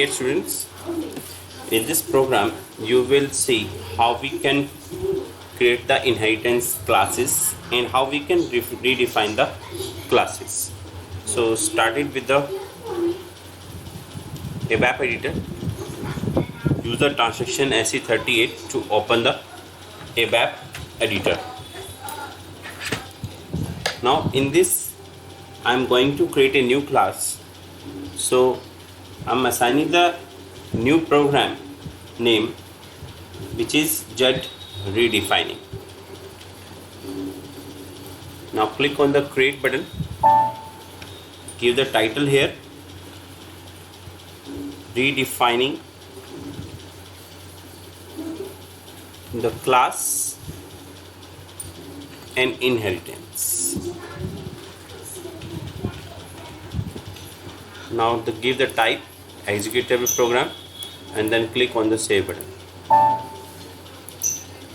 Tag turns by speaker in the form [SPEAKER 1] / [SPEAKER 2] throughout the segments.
[SPEAKER 1] Dear students, in this program you will see how we can create the inheritance classes and how we can redefine the classes. So started with the ABAP editor. Use the transaction SE38 to open the ABAP editor. Now in this I am going to create a new class. So I am assigning the new program name, which is JUD redefining. Now click on the create button, give the title here, redefining the class and inheritance. Now give the type executable program and then click on the save button.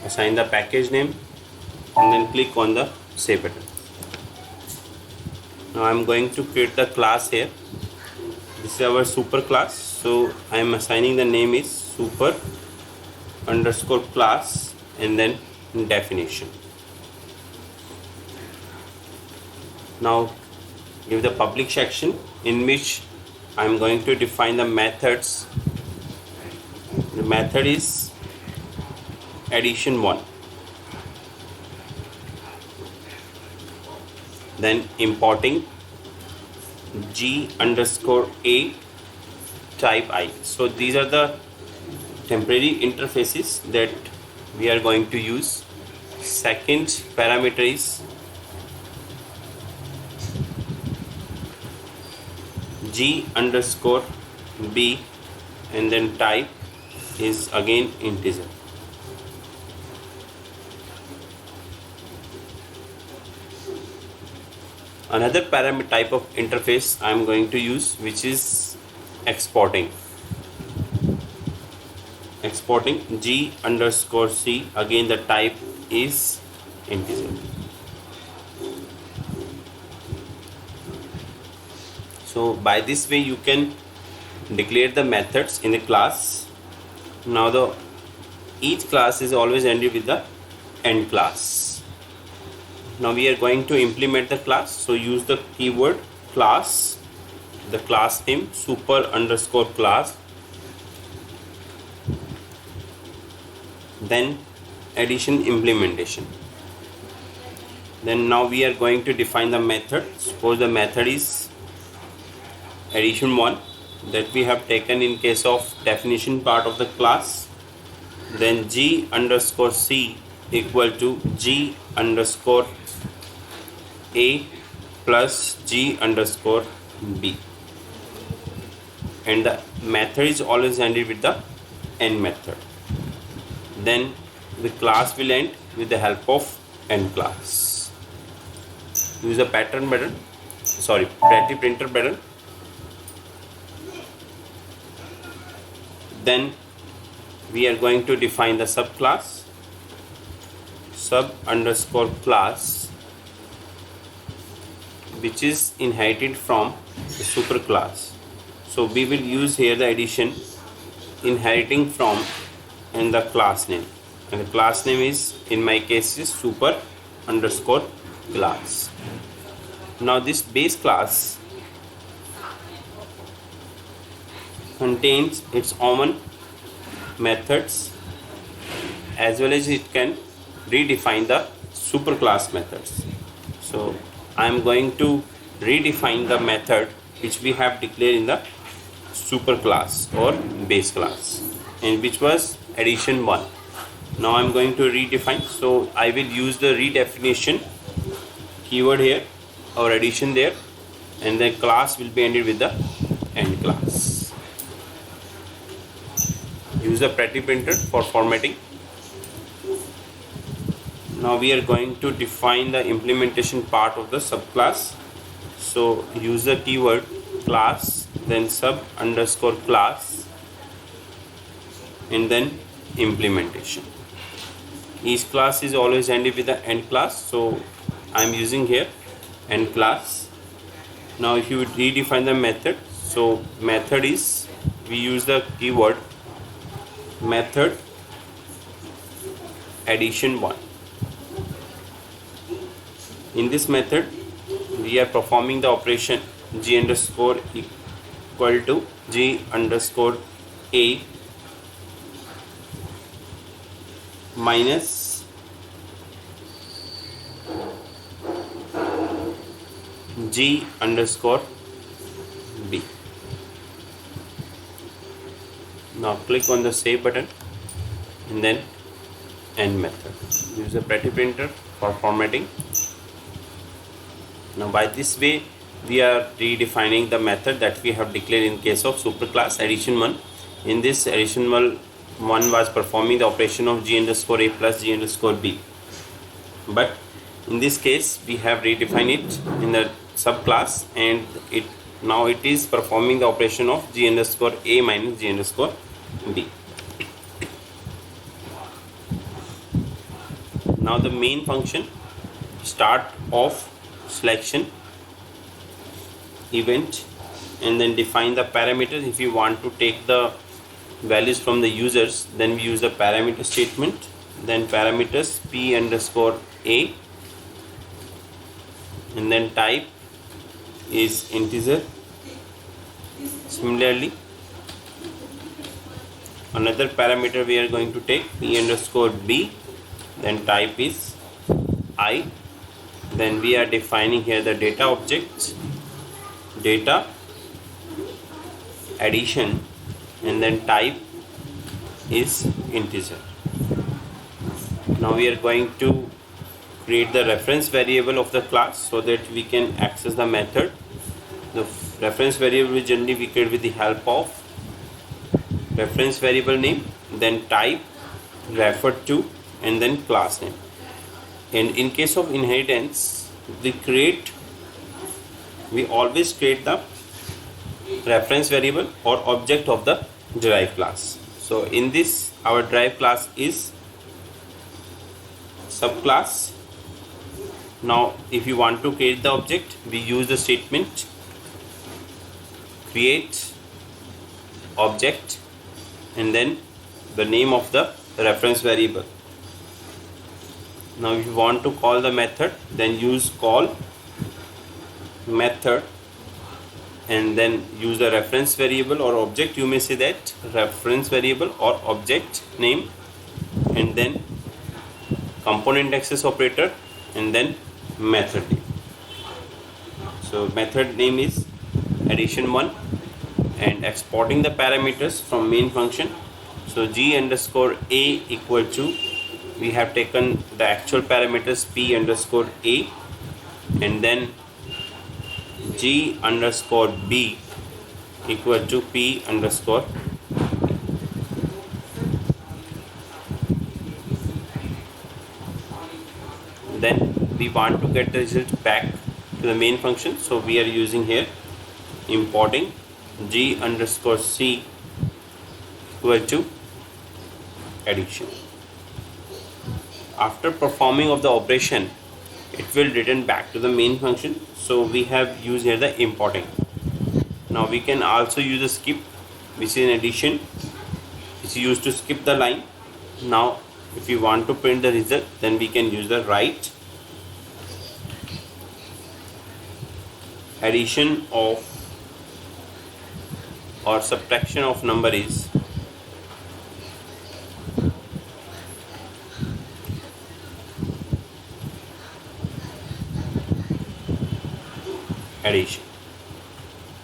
[SPEAKER 1] Assign the package name and then click on the save button. Now I am going to create the class here. This is our super class, so I am assigning the name is super underscore class and then definition. Now give the public section in which I am going to define the methods. The method is addition 1, then importing G underscore A type I. So these are the temporary interfaces that we are going to use. Second parameter is G underscore B and then type is again integer. Another parameter type of interface I am going to use, which is exporting. Exporting G underscore C, again the type is integer. So by this way you can declare the methods in the class. Now each class is always ended with the end class. Now we are going to implement the class, so use the keyword class, the class name super underscore class, then addition implementation. Then now we are going to define the method. Suppose the method is addition 1 that we have taken in case of definition part of the class, then G underscore C equal to G underscore A plus G underscore B, and the method is always ended with the end method. Then the class will end with the help of end class. Use the pattern button, pretty printer button. Then we are going to define the subclass, sub underscore class, which is inherited from the super class. So we will use here the addition inheriting from and the class name, and the class name is, in my case, is super underscore class. Now this base class contains its own methods, as well as it can redefine the superclass methods. So I am going to redefine the method which we have declared in the superclass or base class, and which was addition 1. Now I am going to redefine, so I will use the redefinition keyword here or addition there, and the class will be ended with the end class. Use the pretty printer for formatting. Now we are going to define the implementation part of the subclass. So use the keyword class, then sub underscore class, and then implementation. Each class is always ended with the end class, so I am using here end class. Now if you redefine the method, so method is we use the keyword method addition 1. In this method we are performing the operation g underscore equal to g underscore a minus g underscore b. Now click on the save button and then end method. Use a pretty printer for formatting. Now by this way we are redefining the method that we have declared in case of superclass addition 1. In this addition 1 was performing the operation of g underscore a plus g underscore b, but in this case we have redefined it in the subclass, and now it is performing the operation of g underscore a minus g underscore b. Now the main function start of selection event, and then define the parameters. If you want to take the values from the users, then we use the parameter statement, then parameters p underscore a, and then type is integer. Similarly, another parameter we are going to take p underscore b, then type is I. Then we are defining here the data objects, data addition, and then type is integer. Now we are going to create the reference variable of the class so that we can access the method. The reference variable is generally we create with the help of reference variable name, then type, referred to, and then class name. And in case of inheritance, we always create the reference variable or object of the derived class. So in this, our derived class is subclass. Now if you want to create the object, we use the statement create object and then the name of the reference variable. Now if you want to call the method, then use call method and then use the reference variable or object. You may say that reference variable or object name, and then component access operator, and then method name. So method name is addition 1, and exporting the parameters from main function. So g underscore a equal to, we have taken the actual parameters p underscore a, and then g underscore b equal to p underscore. Then we want to get the result back to the main function, so we are using here importing g underscore c equal to addition. After performing of the operation, it will return back to the main function, so we have used here the importing. Now we can also use a skip, which is an addition, which is used to skip the line. Now if you want to print the result, then we can use the write addition of or subtraction of number is addition.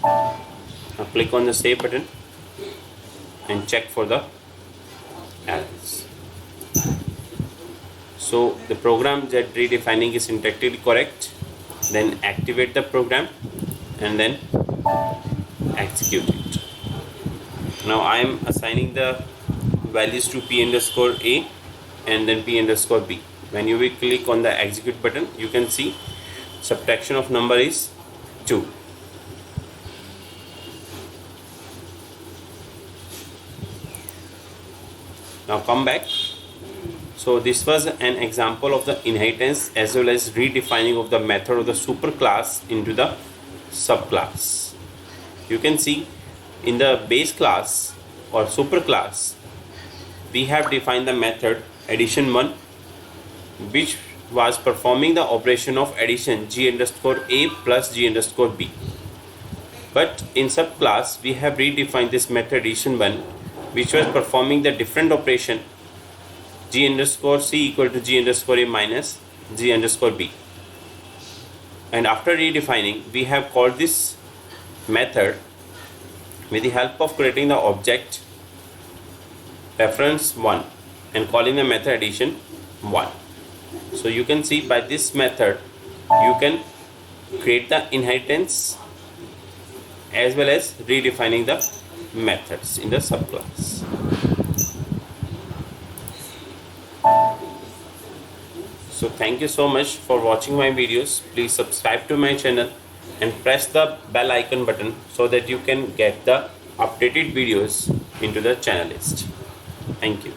[SPEAKER 1] Now click on the save button and check for the errors. So the program that redefining is syntactically correct. Then activate the program and then execute it. Now I am assigning the values to p underscore a and then p underscore b. When you will click on the execute button, you can see subtraction of number is 2. Now come back. So this was an example of the inheritance as well as redefining of the method of the superclass into the subclass. You can see in the base class or superclass, we have defined the method addition 1, which was performing the operation of addition g underscore a plus g underscore b. But in subclass, we have redefined this method addition 1, which was performing the different operation g underscore c equal to g underscore a minus g underscore b. And after redefining, we have called this method with the help of creating the object reference 1 and calling the method addition 1. So you can see by this method you can create the inheritance as well as redefining the methods in the subclass. So thank you so much for watching my videos. Please subscribe to my channel and press the bell icon button so that you can get the updated videos into the channel list. Thank you.